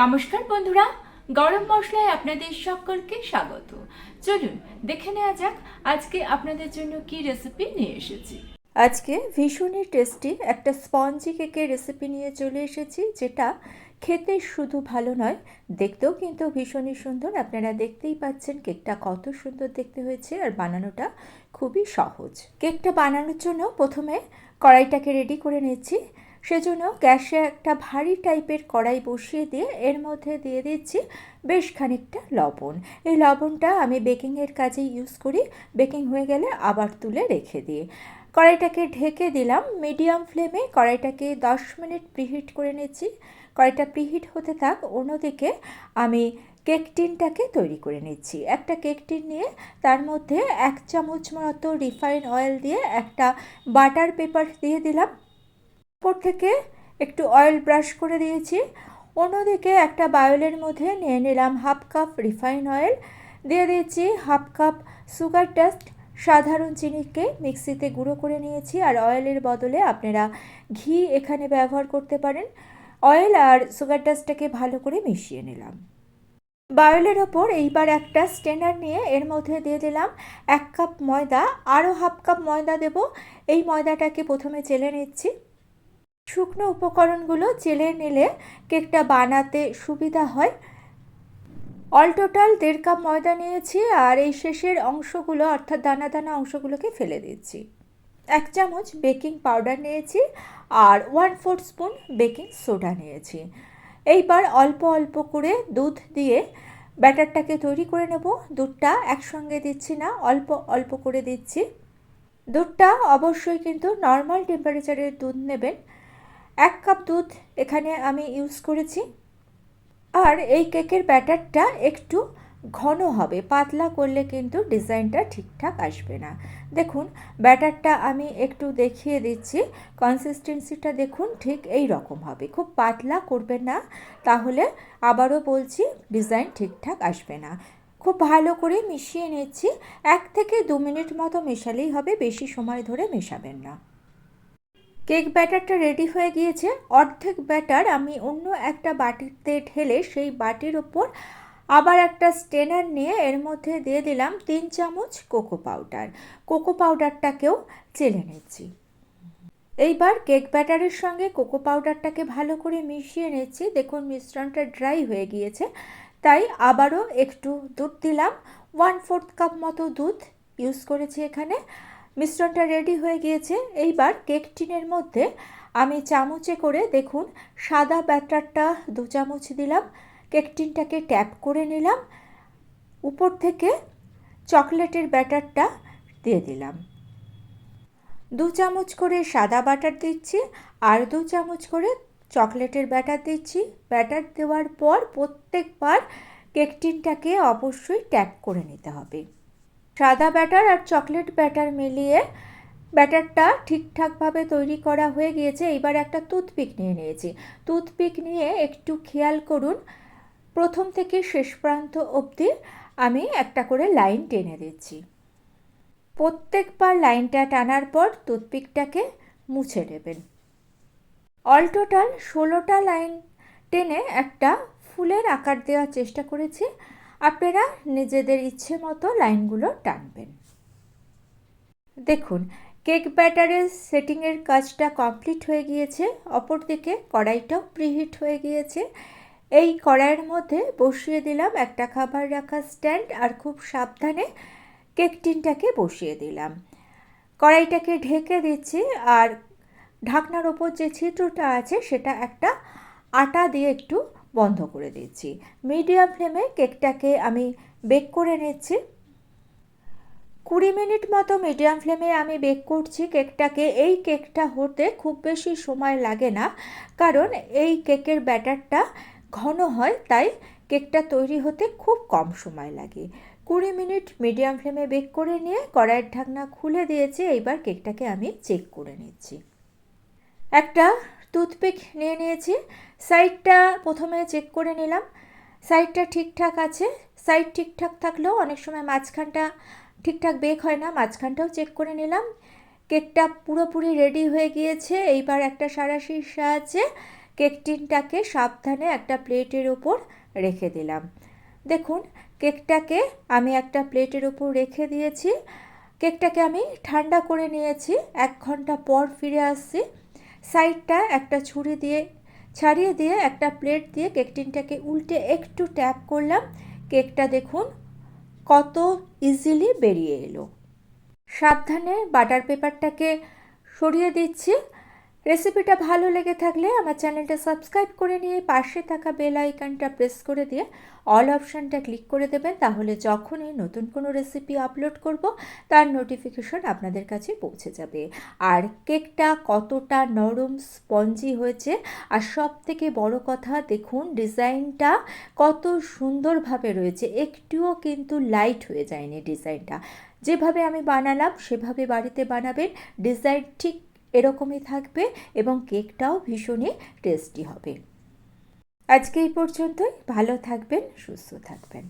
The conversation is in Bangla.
নমস্কার বন্ধুরা, গরম মশলায় আপনাদের সকলকে স্বাগত। চলুন দেখে নেওয়া যাক আজকে আপনাদের জন্য কি রেসিপি নিয়ে এসেছি। আজকে ভীষণই টেস্টি একটা স্পঞ্জি কেকের রেসিপি নিয়ে চলে এসেছি, যেটা খেতে শুধু ভালো নয়, দেখতেও কিন্তু ভীষণই সুন্দর। আপনারা দেখতেই পাচ্ছেন কেকটা কত সুন্দর দেখতে হয়েছে, আর বানানোটা খুবই সহজ। কেকটা বানানোর জন্য প্রথমে কড়াইটাকে রেডি করে নিচ্ছি। সেজন্য গ্যাসে একটা ভারী টাইপের কড়াই বসিয়ে দিয়ে এর মধ্যে দিয়ে দিচ্ছি বেশ খানিকটা লবণ। এই লবণটা আমি বেকিংয়ের কাজে ইউজ করি। বেকিং হয়ে গেলে আবার তুলে রেখে দিই। কড়াইটাকে ঢেকে দিলাম মিডিয়াম ফ্লেমে। কড়াইটাকে 10 মিনিট প্রিহিট করে নিচ্ছি। কড়াইটা প্রিহিট হতে থাক, অন্যদিকে আমি কেক টিনটাকে তৈরি করে নিচ্ছি। একটা কেক টিন নিয়ে তার মধ্যে 1 চামচ মতো রিফাইন অয়েল দিয়ে একটা বাটার পেপার দিয়ে দিলাম। উপর থেকে একটু অয়েল ব্রাশ করে দিয়েছি। অন্যদিকে একটা বাউলের মধ্যে নিয়ে নিলাম হাফ কাপ রিফাইন অয়েল, দিয়ে দিয়েছি হাফ কাপ সুগার ডাস্ট। সাধারণ চিনিকে মিক্সিতে গুঁড়ো করে নিয়েছি, আর অয়েলের বদলে আপনারা ঘি এখানে ব্যবহার করতে পারেন। অয়েল আর সুগার ডাস্টটাকে ভালো করে মিশিয়ে নিলাম। বাউলের ওপর এইবার একটা স্ট্রেনার নিয়ে এর মধ্যে দিয়ে দিলাম 1 কাপ ময়দা, আরও হাফ কাপ ময়দা দেব। এই ময়দাটাকে প্রথমে চেলে নিচ্ছি। শুকনো উপকরণগুলো চেলে নিলে কেকটা বানাতে সুবিধা হয়। অল টোটাল 1.5 কাপ ময়দা নিয়েছি, আর এই শেষের অংশগুলো অর্থাৎ দানা দানা অংশগুলোকে ফেলে দিচ্ছি। 1 চামচ বেকিং পাউডার নিয়েছি, আর 1/4 স্পুন বেকিং সোডা নিয়েছি। এইবার অল্প অল্প করে দুধ দিয়ে ব্যাটারটাকে তৈরি করে নেব। দুধটা একসঙ্গে দিচ্ছি না, অল্প অল্প করে দিচ্ছি। দুধটা অবশ্যই কিন্তু নর্মাল টেম্পারেচারের দুধ নেবেন। 1 কাপ দুধ এখানে আমি ইউজ করেছি। আর এই কেকের ব্যাটারটা একটু ঘন হবে, পাতলা করলে কিন্তু ডিজাইনটা ঠিকঠাক আসবে না। দেখুন ব্যাটারটা আমি একটু দেখিয়ে দিচ্ছি। কনসিস্টেন্সিটা দেখুন, ঠিক এই রকম হবে। খুব পাতলা করবেন না, তাহলে আবারও বলছি ডিজাইন ঠিকঠাক আসবে না। খুব ভালো করে মিশিয়ে নিচ্ছি। 1 থেকে 2 মিনিট মতো মেশালেই হবে, বেশি সময় ধরে মেশাবেন না। কেক ব্যাটারটা রেডি হয়ে গিয়েছে। অর্ধেক ব্যাটার আমি অন্য একটা বাটিতে ঢেলে সেই বাটির ওপর আবার একটা স্ট্রেনার নিয়ে এর মধ্যে দিয়ে দিলাম 3 চামচ কোকো পাউডার। কোকো পাউডারটাকেও চেলে নিচ্ছি। এইবার কেক ব্যাটারের সঙ্গে কোকো পাউডারটাকে ভালো করে মিশিয়ে নিচ্ছি। দেখুন মিশ্রণটা ড্রাই হয়ে গিয়েছে, তাই আবারও একটু দুধ দিলাম। 1/4 কাপ মতো দুধ ইউজ করেছি এখানে। মিশ্রণটা রেডি হয়ে গিয়েছে। এইবার কেক টিনের মধ্যে আমি চামচে করে দেখুন সাদা ব্যাটারটা 2 চামচ দিলাম। কেক টিনটাকে ট্যাপ করে নিলাম। উপর থেকে চকলেটের ব্যাটারটা দিয়ে দিলাম। 2 চামচ করে সাদা বাটার দিচ্ছি, আর 2 চামচ করে চকলেটের ব্যাটার দিচ্ছি। ব্যাটার দেওয়ার পর প্রত্যেকবার কেক টিনটাকে অবশ্যই ট্যাপ করে নিতে হবে। সাদা ব্যাটার আর চকলেট ব্যাটার মিলিয়ে ব্যাটারটা ঠিকঠাকভাবে তৈরি করা হয়ে গিয়েছে। এইবার একটা টুথপিক নিয়ে নিয়েছি। টুথপিক নিয়ে একটু খেয়াল করুন, প্রথম থেকে শেষ প্রান্ত অবধি আমি একটা করে লাইন টেনে দিচ্ছি। প্রত্যেকবার লাইনটা টানার পর টুথপিকটাকে মুছে নেবেন। অল টোটাল 16টা লাইন টেনে একটা ফুলের আকার দেওয়ার চেষ্টা করেছি। আপনারা নিজেদের ইচ্ছে মতো লাইনগুলো টানবেন। দেখুন কেক ব্যাটারের সেটিংয়ের কাজটা কমপ্লিট হয়ে গিয়েছে। অপরদিকে কড়াইটাও প্রিহিট হয়ে গিয়েছে। এই কড়াইয়ের মধ্যে বসিয়ে দিলাম একটা খাবার রাখার স্ট্যান্ড, আর খুব সাবধানে কেক টিনটাকে বসিয়ে দিলাম। কড়াইটাকে ঢেকে দিচ্ছি, আর ঢাকনার ওপর যে ছিদ্রটা আছে সেটা একটা আটা দিয়ে একটু বন্ধ করে দিচ্ছি। মিডিয়াম ফ্লেমে কেকটাকে আমি বেক করে নিচ্ছি। 20 মিনিট মতো মিডিয়াম ফ্লেমে আমি বেক করছি কেকটাকে। এই কেকটা হতে খুব বেশি সময় লাগে না, কারণ এই কেকের ব্যাটারটা ঘন হয়, তাই কেকটা তৈরি হতে খুব কম সময় লাগে। 20 মিনিট মিডিয়াম ফ্লেমে বেক করে নিয়ে কড়াইয়ের ঢাকনা খুলে দিয়েছি। এইবার কেকটাকে আমি চেক করে নিচ্ছি। একটা টুথপিক নিয়ে নিয়েছি, সাইডটা প্রথমে চেক করে নিলাম। সাইডটা ঠিকঠাক আছে। সাইড ঠিকঠাক থাকলেও অনেক সময় মাঝখানটা ঠিকঠাক বেক হয় না, মাঝখানটাও চেক করে নিলাম। কেকটা পুরোপুরি রেডি হয়ে গিয়েছে। এইবার একটা সাঁড়াশির সাহায্যে কেক টিনটাকে সাবধানে একটা প্লেটের ওপর রেখে দিলাম। দেখুন কেকটাকে আমি একটা প্লেটের ওপর রেখে দিয়েছি। কেকটাকে আমি ঠান্ডা করে নিয়েছি। 1 ঘন্টা পর ফিরে আসছি। সাইডটা একটা ছুরি দিয়ে ছাড়িয়ে দিয়ে একটা প্লেট দিয়ে কেক টিনটাকে উল্টে একটু ট্যাপ করলাম। কেকটা দেখুন কত ইজিলি বেরিয়ে এলো। সাবধানে বাটার পেপারটাকে সরিয়ে দিচ্ছি। রেসিপিটা ভালো লেগে থাকলে আমার চ্যানেলটা সাবস্ক্রাইব করে নিয়ে পাশে থাকা বেল আইকনটা প্রেস করে দিয়ে অল অপশানটা ক্লিক করে দেবেন। তাহলে যখনই নতুন কোনো রেসিপি আপলোড করব তার নোটিফিকেশন আপনাদের কাছে পৌঁছে যাবে। আর কেকটা কতটা নরম স্পঞ্জি হয়েছে, আর সব থেকে বড় কথা দেখুন ডিজাইনটা কত সুন্দরভাবে রয়েছে, একটুও কিন্তু লাইট হয়ে যায়নি ডিজাইনটা। যেভাবে আমি বানালাম সেভাবে বাড়িতে বানাবেন, ডিজাইন ঠিক এরকমই থাকবে এবং কেকটাও ভীষণই টেস্টি হবে। আজকে এই পর্যন্তই। ভালো থাকবেন, সুস্থ থাকবেন।